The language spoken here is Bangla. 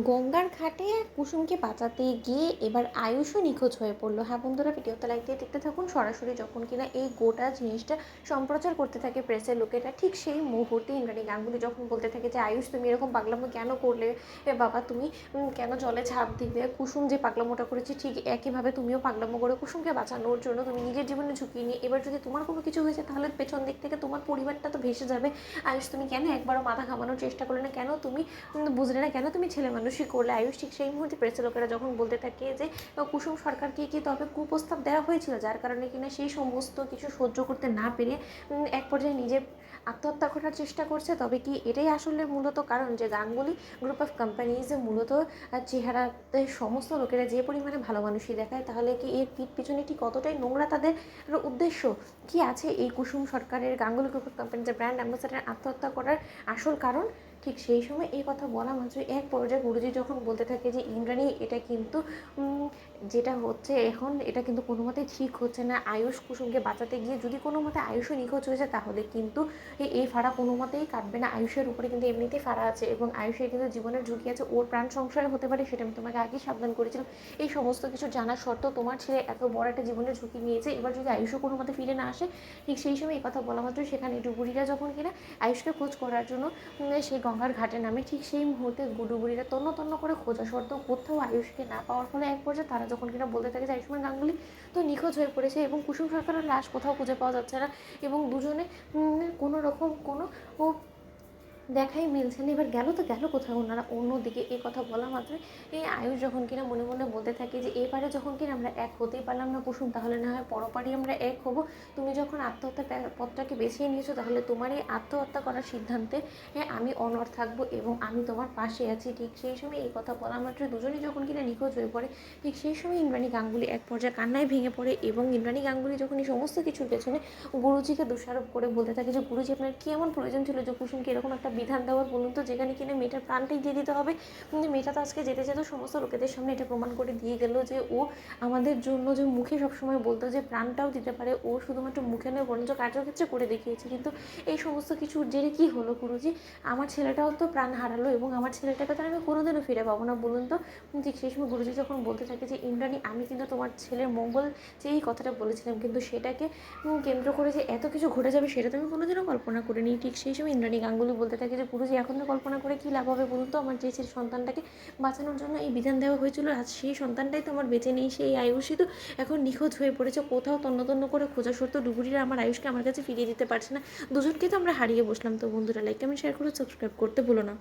গঙ্গার ঘাটে কুসুমকে বাঁচাতে গিয়ে এবার আয়ুষও নিখোঁজ হয়ে পড়লো। হ্যাঁ বন্ধুরা, ভিডিওতে লাইক দিয়ে দেখতে থাকুন। সরাসরি যখন কিনা এই গোটা জিনিসটা সম্প্রচার করতে থাকে প্রেসের লোকেরা, ঠিক সেই মুহূর্তে ইন্দ্রাণী গাঙ্গুলি যখন বলতে থাকে যে আয়ুষ তুমি এরকম পাগলামো কেন করলে, এ বাবা তুমি কেন জলে ঝাঁপ দিলে, কুসুম যে পাগলামোটা করেছে ঠিক একইভাবে তুমিও পাগলামো করে কুসুমকে বাঁচানোর জন্য তুমি নিজের জীবনে ঝুঁকি নিয়ে এবার যদি তোমার কোনো কিছু হয়েছে তাহলে পেছন দিক থেকে তোমার পরিবারটা তো ভেসে যাবে। আয়ুষ তুমি কেন একবারও মাথা ঘামানোর চেষ্টা করলে না, কেন তুমি বুঝলে না, কেন তুমি ছেলে মানুষই করলে। আয়ুষ ঠিক সেই মুহূর্তে প্রেসের লোকেরা যখন বলতে থাকে যে কুসুম সরকারকে কি তবে কুপ্রস্তাব দেওয়া হয়েছিল, যার কারণে কিনা সেই সমস্ত কিছু সহ্য করতে না পেরে এক পর্যায়ে নিজে আত্মহত্যা করার চেষ্টা করছে। তবে কি এটাই আসলে মূলত কারণ যে গাঙ্গুলি গ্রুপ অফ কোম্পানিজ মূলত চেহারাতে সমস্ত লোকেরা যে পরিমাণে ভালো মানুষই দেখায়, তাহলে কি এর পিঠ পিছনে ঠিক কতটাই নোংরা তাদের উদ্দেশ্য কি আছে? এই কুসুম সরকারের গাঙ্গুলি গ্রুপ অফ কোম্পানিজের ব্র্যান্ড অ্যাম্বাসাডার আত্মহত্যা করার আসল কারণ ঠিক সেই সময় এই কথা বলা মাত্রই এক পর্যায়ে গুরুজি যখন বলতে থাকে যে ইন্দ্রাণী এটা কিন্তু যেটা হচ্ছে এখন এটা কিন্তু কোনো মতেই ঠিক হচ্ছে না। আয়ুষ কুসুমকে বাঁচাতে গিয়ে যদি কোনো মতে আয়ুষও নিখোঁজ হয়ে যায় তাহলে কিন্তু এই ফাড়া কোনো মতেই কাটবে না। আয়ুষের উপরে কিন্তু এমনিতেই ফাড়া আছে এবং আয়ুষের কিন্তু জীবনের ঝুঁকি আছে, ওর প্রাণ সংশয় হতে পারে, সেটা আমি তোমাকে আগেই সাবধান করেছিলাম। এই সমস্ত কিছু জানার সত্ত্বেও তোমার ছেলে এত বড় একটা জীবনের ঝুঁকি নিয়েছে, এবার যদি আয়ুষও কোনো মতে ফিরে না আসে, ঠিক সেই সময় এই কথা বলা মাত্রই সেখানে ডুবুরিরা যখন কিনা আয়ুষকে খোঁজ করার জন্য সেই গঙ্গার ঘাটে নামে, ঠিক সেই মুহূর্তে ডুবুরিরা তন্ন তন্ন করে খোঁজা সত্ত্বেও কোথাও আয়ুষকে না পাওয়ার ফলে এক পর্যায়ে তারা যখন কিনা বলতে থাকে যে আয়ুষ্মান গাঙ্গুলি তো নিখোঁজ হয়ে পড়েছে এবং কুসুম সরকারের লাশ কোথাও খুঁজে পাওয়া যাচ্ছে না এবং দুজনে কোনো রকম কোনো দেখাই মিলছে না। এবার গেল তো গেল কোথাও ওনারা অন্যদিকে। এই কথা বলা মাত্রই এই আয়ুষ যখন কিনা মনে মনে বলতে থাকে যে এবারে যখন কিনা আমরা এক হতেই পারলাম না কুসুম, তাহলে না হয় পরপারই আমরা এক হব। তুমি যখন আত্মহত্যার পথটাকে বেছে নিয়েছো, তাহলে তোমার এই আত্মহত্যা করার সিদ্ধান্তে আমি অনড় থাকবো এবং আমি তোমার পাশে আছি। ঠিক সেই সময় এই কথা বলা মাত্রই দুজনেই যখন কিনা নিখোঁজ হয়ে পড়ে, ঠিক সেই সময় ইন্দ্রাণী গাঙ্গুলি এক পর্যায়ে কান্নায় ভেঙে পড়ে এবং ইন্দ্রাণী গাঙ্গুলি যখন এই সমস্ত কিছুর পেছনে গুরুজিকে দোষারোপ করে বলতে থাকে যে গুরুজি আপনার কী এমন প্রয়োজন ছিল যে কুসুমকে এরকম একটা বিধান দেওয়ার, বলুন তো, যেখানে কিনা মেয়েটার প্রাণটাই দিয়ে দিতে হবে। মেয়েটা তো আজকে যেতে যেত সমস্ত লোকেদের সামনে এটা প্রমাণ করে দিয়ে গেল যে ও আমাদের জন্য যে মুখে সবসময় বলতো যে প্রাণটাও দিতে পারে, ও শুধুমাত্র মুখে নয় বরঞ্চ কার্যক্ষেত্রে করে দেখিয়েছে। কিন্তু এই সমস্ত কিছুর জেরে কী হলো গুরুজি? আমার ছেলেটাও তো প্রাণ হারালো এবং আমার ছেলেটাকে তো আমি কোনোদিনও ফিরে পাবো না, বলুন তো। ঠিক সেই সময় গুরুজি যখন বলতে থাকে যে ইন্দ্রাণী, আমি কিন্তু তোমার ছেলের মঙ্গল যে এই কথাটা বলেছিলাম, কিন্তু সেটাকে কেন্দ্র করে যে এত কিছু ঘটে যাবে সেটা তো আমি কোনোদিনও কল্পনা করিনি। ঠিক সেই সময় ইন্দ্রাণী গাঙ্গুলি বলতে থাকে যে গুরুজি এখন কল্পনা করে কী লাভ হবে, বলুন তো। আমার যে সন্তানটাকে বাঁচানোর জন্য এই বিধান দেওয়া হয়েছিল, আজ সেই সন্তানটাই তো আমার বেঁচে নেই, সেই আয়ুষই তো এখন নিখোঁজ হয়ে পড়েছে। কোথাও তন্ন তন্ন করে খোঁজা সত্ত্বেও ডুবুরিরা আমার আয়ুষকে আমার কাছে ফিরিয়ে দিতে পারছে না। দুজনকে তো আমরা হারিয়ে বসলাম। তো বন্ধুরা, লাইক কমেন্ট শেয়ার করে সাবস্ক্রাইব করতে ভুলো না।